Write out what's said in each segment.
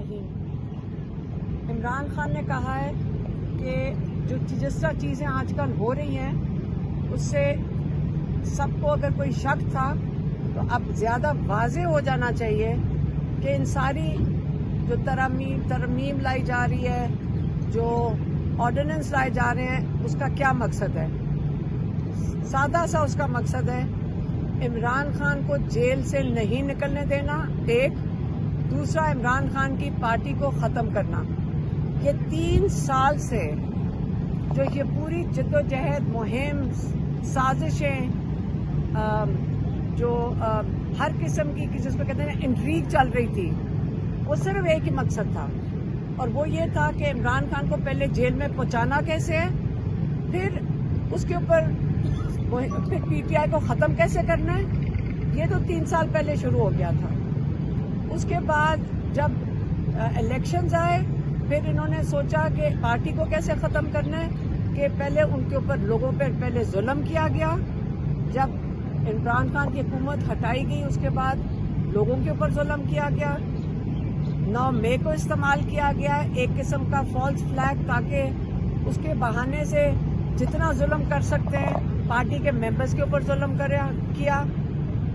الرحیم۔ عمران خان نے کہا ہے کہ جس طرح چیزیں آج کل ہو رہی ہیں اس سے سب کو اگر کوئی شک تھا تو اب زیادہ واضح ہو جانا چاہیے کہ ان ساری جو ترمیم لائی جا رہی ہے، جو آرڈیننس لائے جا رہے ہیں، اس کا کیا مقصد ہے۔ سادہ سا اس کا مقصد ہے عمران خان کو جیل سے نہیں نکلنے دینا، ایک دوسرا عمران خان کی پارٹی کو ختم کرنا۔ یہ 3 سال سے جو یہ پوری جدوجہد، مہم، سازشیں، جو ہر قسم کی جس کو کہتے ہیں انٹریگ چل رہی تھی، وہ صرف ایک ہی مقصد تھا، اور وہ یہ تھا کہ عمران خان کو پہلے جیل میں پہنچانا کیسے ہے، پھر اس کے اوپر پھر پی ٹی آئی کو ختم کیسے کرنا ہے۔ یہ تو 3 سال پہلے شروع ہو گیا تھا۔ اس کے بعد جب الیکشنز آئے، پھر انہوں نے سوچا کہ پارٹی کو کیسے ختم کرنا ہے، کہ پہلے ان کے اوپر لوگوں پر پہلے ظلم کیا گیا۔ جب عمران خان کی حکومت ہٹائی گئی، اس کے بعد لوگوں کے اوپر ظلم کیا گیا۔ 9 مئی کو استعمال کیا گیا ایک قسم کا فالس فلیگ، تاکہ اس کے بہانے سے جتنا ظلم کر سکتے ہیں پارٹی کے ممبرز کے اوپر ظلم کیا،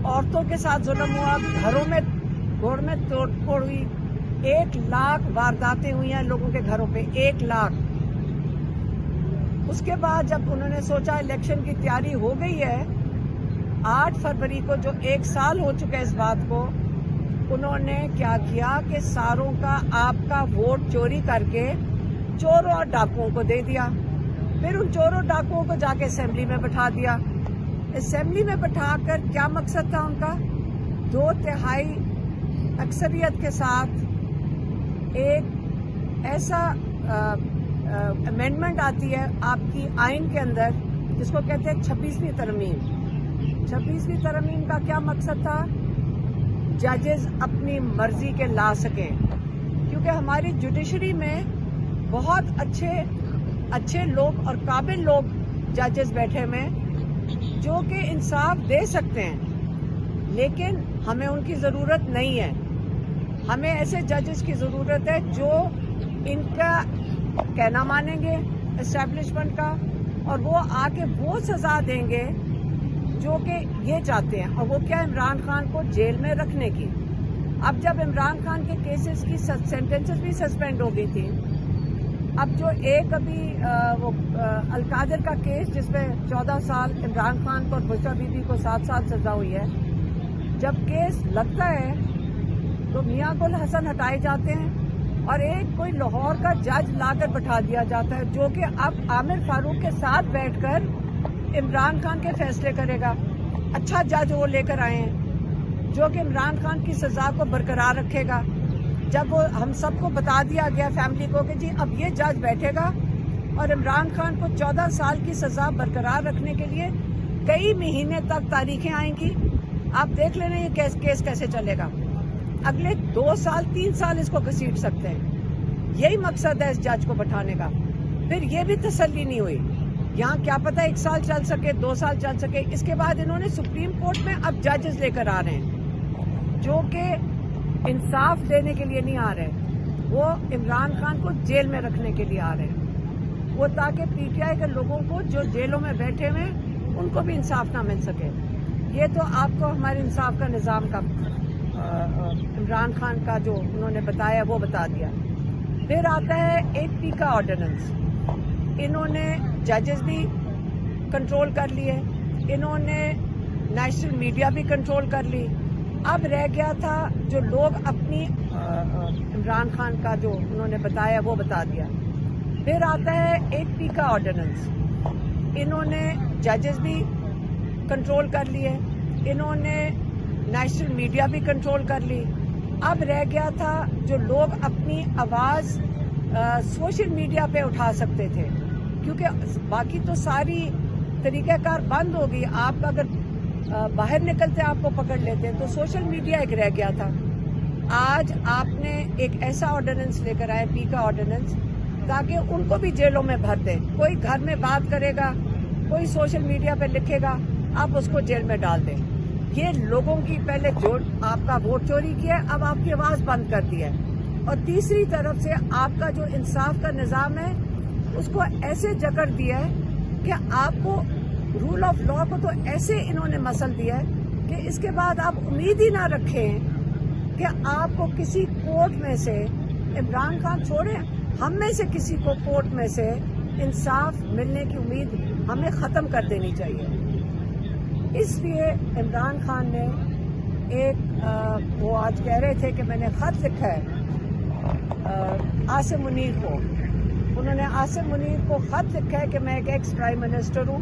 عورتوں کے ساتھ ظلم ہوا، گھروں میں توڑ پھوڑ ہوئی، 1 لاکھ وارداتیں ہوئی ہیں لوگوں کے گھروں پہ، 1 لاکھ۔ اس کے بعد جب انہوں نے سوچا الیکشن کی تیاری ہو گئی ہے، 8 فروری کو جو 1 سال ہو چکا ہے اس بات کو، انہوں نے کیا کیا کہ ساروں کا آپ کا ووٹ چوری کر کے چوروں اور ڈاکوؤں کو دے دیا۔ پھر ان چوروں ڈاکوؤں کو جا کے اسمبلی میں بٹھا دیا۔ اسمبلی میں بٹھا کر کیا مقصد تھا ان کا؟ 2/3 اکثریت کے ساتھ ایک ایسا امینڈمنٹ آتی ہے آپ کی آئین کے اندر جس کو کہتے ہیں 26ویں ترمیم۔ 26ویں ترمیم کا کیا مقصد تھا؟ ججز اپنی مرضی کے لا سکیں، کیونکہ ہماری جوڈیشری میں بہت اچھے لوگ اور قابل لوگ ججز بیٹھے ہوئے جو کہ انصاف دے سکتے ہیں، لیکن ہمیں ان کی ضرورت نہیں ہے۔ ہمیں ایسے ججز کی ضرورت ہے جو ان کا کہنا مانیں گے اسٹیبلشمنٹ کا، اور وہ آ کے وہ سزا دیں گے جو کہ یہ چاہتے ہیں، اور وہ کیا؟ عمران خان کو جیل میں رکھنے کی۔ اب جب عمران خان کے کیسز کی سینٹنسز بھی سسپینڈ ہو گئی تھی، اب جو ایک ابھی وہ القادر کا کیس جس میں 14 سال عمران خان کو اور بشرا بی بی کو 7 سال سزا ہوئی ہے، جب کیس لگتا ہے تو میاں گل حسن ہٹائے جاتے ہیں اور ایک کوئی لاہور کا جج لا کر بٹھا دیا جاتا ہے جو کہ اب عامر فاروق کے ساتھ بیٹھ کر عمران خان کے فیصلے کرے گا۔ اچھا جج وہ لے کر آئے ہیں جو کہ عمران خان کی سزا کو برقرار رکھے گا۔ جب وہ ہم سب کو بتا دیا گیا فیملی کو کہ جی اب یہ جج بیٹھے گا اور عمران خان کو 14 سال کی سزا برقرار رکھنے کے لیے کئی مہینے تک تاریخیں آئیں گی، آپ دیکھ لینا یہ کیس کیسے چلے گا۔ اگلے 2 سال 3 سال اس کو گھسیٹ سکتے ہیں۔ یہی مقصد ہے اس جج کو بٹھانے کا۔ پھر یہ بھی تسلی نہیں ہوئی، یہاں کیا پتہ 1 سال چل سکے، 2 سال چل سکے۔ اس کے بعد انہوں نے سپریم کورٹ میں اب ججز لے کر آ رہے ہیں جو کہ انصاف دینے کے لیے نہیں آ رہے، وہ عمران خان کو جیل میں رکھنے کے لیے آ رہے ہیں، وہ تاکہ پی ٹی آئی کے لوگوں کو جو جیلوں میں بیٹھے ہوئے ان کو بھی انصاف نہ مل سکے۔ یہ تو آپ کو ہمارے انصاف کا نظام کا عمران خان کا جو انہوں نے بتایا وہ بتا دیا۔ پھر آتا ہے 8P کا آرڈیننس۔ انہوں نے ججز بھی کنٹرول کر لیے، انہوں نے نیشنل میڈیا بھی کنٹرول کر لی۔ اب رہ گیا تھا جو لوگ اپنی عمران خان کا جو انہوں نے بتایا وہ بتا دیا۔ پھر آتا ہے 8P کا آرڈیننس۔ انہوں نے ججز بھی کنٹرول کر لیے، انہوں نے نیشنل میڈیا بھی کنٹرول کر لی۔ اب رہ گیا تھا جو لوگ اپنی آواز سوشل میڈیا پہ اٹھا سکتے تھے، کیونکہ باقی تو ساری طریقہ کار بند ہو گئی۔ آپ اگر باہر نکلتے آپ کو پکڑ لیتے، تو سوشل میڈیا ایک رہ گیا تھا۔ آج آپ نے ایک ایسا آرڈیننس لے کر آئے، پی کا آرڈیننس، تاکہ ان کو بھی جیلوں میں بھر دیں۔ کوئی گھر میں بات کرے گا، کوئی سوشل میڈیا پہ لکھے گا، آپ اس کو جیل میں ڈال دیں۔ یہ لوگوں کی پہلے جو آپ کا ووٹ چوری کیا ہے، اب آپ کی آواز بند کر دی ہے۔ اور تیسری طرف سے آپ کا جو انصاف کا نظام ہے اس کو ایسے جکڑ دیا ہے کہ آپ کو رول آف لا کو تو ایسے انہوں نے مسل دیا ہے کہ اس کے بعد آپ امید ہی نہ رکھیں کہ آپ کو کسی کورٹ میں سے، عمران خان چھوڑیں، ہم میں سے کسی کو کورٹ میں سے انصاف ملنے کی امید ہمیں ختم کر دینی چاہیے۔ اس لیے عمران خان نے وہ آج کہہ رہے تھے کہ میں نے خط لکھا ہے عاصم منیر کو، انہوں نے عاصم منیر کو خط لکھا ہے کہ میں ایک ایکس پرائم منسٹر ہوں۔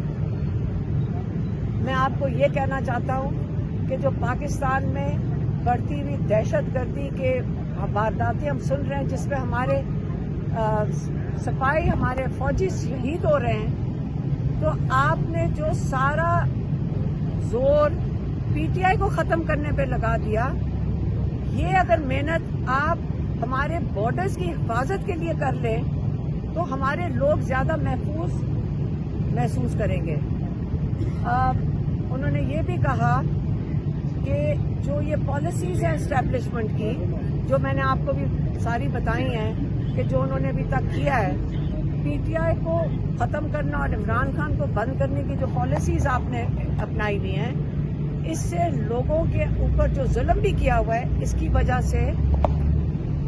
میں آپ کو یہ کہنا چاہتا ہوں کہ جو پاکستان میں بڑھتی ہوئی دہشت گردی کے وارداتیں ہم سن رہے ہیں، جس پہ ہمارے سپاہی، ہمارے فوجی شہید ہو رہے ہیں، تو آپ نے جو سارا زور پی ٹی آئی کو ختم کرنے پہ لگا دیا، یہ اگر محنت آپ ہمارے بارڈرز کی حفاظت کے لیے کر لیں تو ہمارے لوگ زیادہ محفوظ محسوس کریں گے۔ انہوں نے یہ بھی کہا کہ جو یہ پالیسیز ہیں اسٹیبلشمنٹ کی، جو میں نے آپ کو بھی ساری بتائی ہیں کہ جو انہوں نے ابھی تک کیا ہے، پی ٹی آئی کو ختم کرنا اور عمران خان کو بند کرنے کی جو پالیسیز آپ نے اپنائی ہوئی ہیں، اس سے لوگوں کے اوپر جو ظلم بھی کیا ہوا ہے، اس کی وجہ سے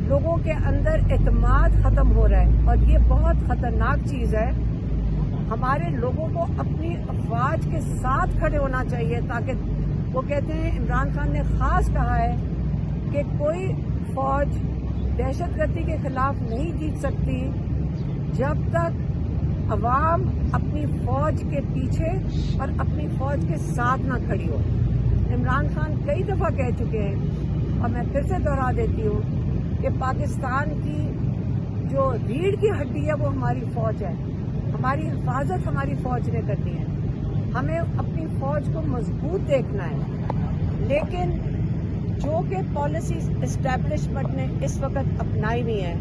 لوگوں کے اندر اعتماد ختم ہو رہا ہے، اور یہ بہت خطرناک چیز ہے۔ ہمارے لوگوں کو اپنی افواج کے ساتھ کھڑے ہونا چاہیے، تاکہ وہ کہتے ہیں، عمران خان نے خاص کہا ہے کہ کوئی فوج دہشت گردی کے خلاف نہیں جیت سکتی جب تک عوام اپنی فوج کے پیچھے اور اپنی فوج کے ساتھ نہ کھڑی ہو۔ عمران خان کئی دفعہ کہہ چکے ہیں، اور میں پھر سے دہرا دیتی ہوں کہ پاکستان کی جو ریڑھ کی ہڈی ہے وہ ہماری فوج ہے، ہماری حفاظت ہماری فوج نے کرنی ہے، ہمیں اپنی فوج کو مضبوط دیکھنا ہے۔ لیکن جو کہ پالیسیز اسٹیبلشمنٹ نے اس وقت اپنائی ہوئی ہیں،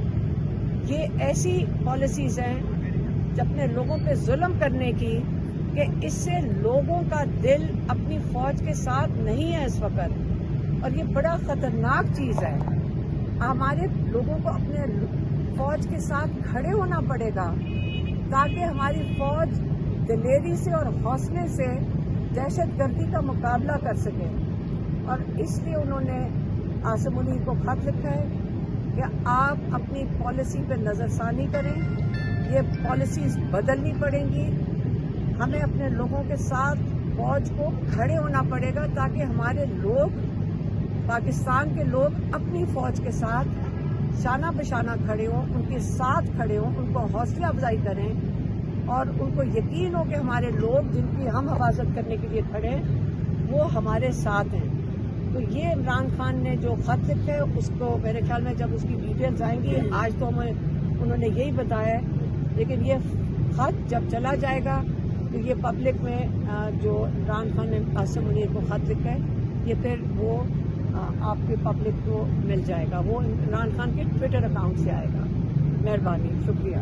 یہ ایسی پالیسیز ہیں اپنے لوگوں پہ ظلم کرنے کی کہ اس سے لوگوں کا دل اپنی فوج کے ساتھ نہیں ہے اس وقت، اور یہ بڑا خطرناک چیز ہے۔ ہمارے لوگوں کو اپنے فوج کے ساتھ کھڑے ہونا پڑے گا تاکہ ہماری فوج دلیری سے اور حوصلے سے دہشت گردی کا مقابلہ کر سکے۔ اور اس لیے انہوں نے عاصم منیر کو خط لکھا ہے کہ آپ اپنی پالیسی پہ نظر ثانی کریں، یہ پالیسیز بدلنی پڑیں گی، ہمیں اپنے لوگوں کے ساتھ فوج کو کھڑے ہونا پڑے گا تاکہ ہمارے لوگ، پاکستان کے لوگ اپنی فوج کے ساتھ شانہ بشانہ کھڑے ہوں، ان کے ساتھ کھڑے ہوں، ان کو حوصلہ افزائی کریں، اور ان کو یقین ہو کہ ہمارے لوگ جن کی ہم حفاظت کرنے کے لیے کھڑے ہیں وہ ہمارے ساتھ ہیں۔ تو یہ عمران خان نے جو خط لکھا ہے، اس کو میرے خیال میں جب اس کی ڈیٹیلز آئیں گی، آج تو ہمیں انہوں نے یہی بتایا ہے، لیکن یہ خط جب چلا جائے گا تو یہ پبلک میں جو عمران خان نے عاصم منیر کو خط لکھا ہے، یہ پھر وہ آپ کے پبلک کو مل جائے گا، وہ عمران خان کے ٹویٹر اکاؤنٹ سے آئے گا۔ مہربانی، شکریہ۔